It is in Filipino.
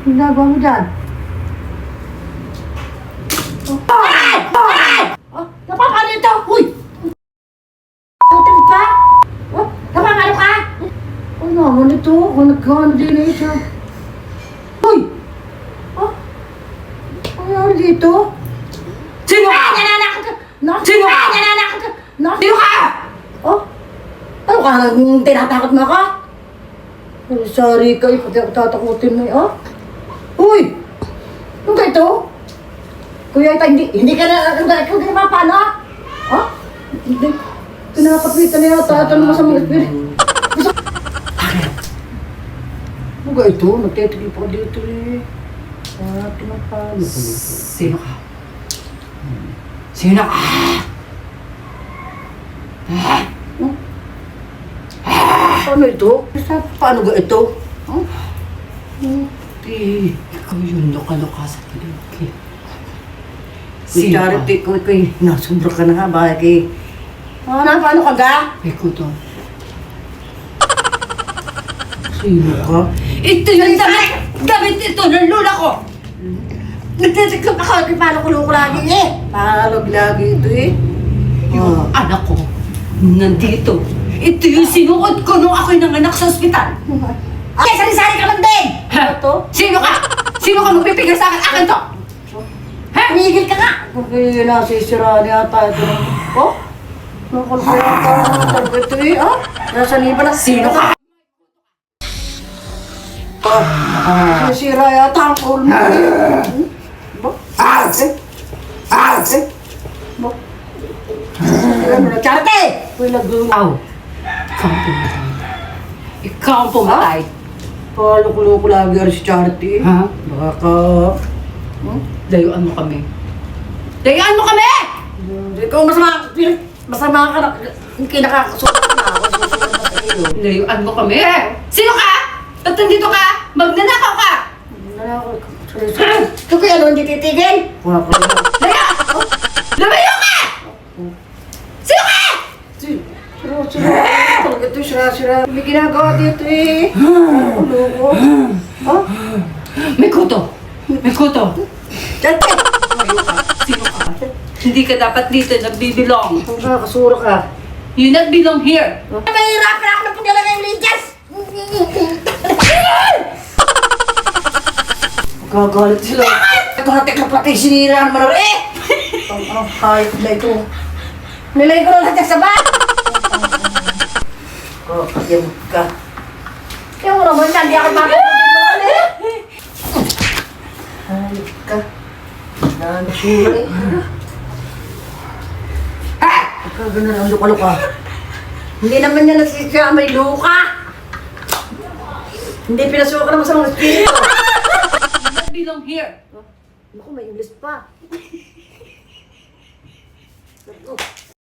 Ang ginagawa mo dyan? Ay! Ay! Oh, napapano ito? Uy! Putin pa? Oh, napapano ka? Ano naman ito? Kung nagkano din na isa. Uy! Oh? Ano nangyari dito? Sino ka? Nananakot ka! No? Sino ka? Nananakot ka! No? Sino ka? Oh? Ano ka? Tinatakot mo ako? Oh, sorry ka. Pati ako tatakutin mo oh? Uy! Ano ka ito? Kuya, hindi ka na paano? Oh? Hindi. Pinakapitan na yata ito ng masamang espiritu. Ano ka ito? Nagtitigil pa dito eh. Pinapalo ko nito. Sino ka? Sino ka? Paano ito? Paano ga ito? Huh? Ikaw yung luka-luka sa paligid. Si Charity ko, nasubra ka na nga, bakit paano ka ga? Ikaw to. Sino ka? Ito yung damit ito ng lula ko! Nagtitiklop ako, paano kulong ko lagi eh? Palog lagi ito eh. Yung anak ko, nandito. Ito yung sinuot ko nung ako'y nanganak sa ospital. Ay, sari-sari ka lang din! Ha? Ito? Sino ka? Sino ka magpipigil sa akin? Akin to! Ha? Tumigil ka nga! Kasi nasisira yata ito ng... Oh? Nakulong ko yata ito eh, oh? Nasa liba na. Sino ka? Nasisira yata ang ulo mo eh. Ba? Ba? Ano na, Charity! Uy, Aw! Ikaw ang pumatay. Ikaw ang pumatay. Paloko-loko lagi rin si Charity. Ha? Baka... Layuan mo kami. Layuan mo kami! Ikaw masama ka na. Kinakakasulat na ako. Susunod na sa iyo. Layuan mo kami. Sino ka? Ba't nandito ka? Magnanakaw ka! Ito kaya ano hindi titigil? Wala ko rin. Laya! Lumayo ka! Sino ka? Talaga ito, sira-sira. May ginagawa dito eh. Loko. Oh? May kuto! May kuto! Dati! Sino ka? Hindi ka dapat dito nagbibilong. Kung nakakasura ka. You not belong here. Mahirapan ako na pagdala ng lidyas! Gagalit sila. Naghatik na pati sinira naman ako eh! Ang hayop na ito. Nilay ko na lahat sa bag! Kakayam ka. Kaya mo naman hindi ako makakabigyan eh! Hayop ka. Nansura eh. Kagana ang luka-luka. Hindi naman niya nasisya, may luka! Hindi pinasukan naman sa mga espiritu. You not belong here. Naku, may English pa.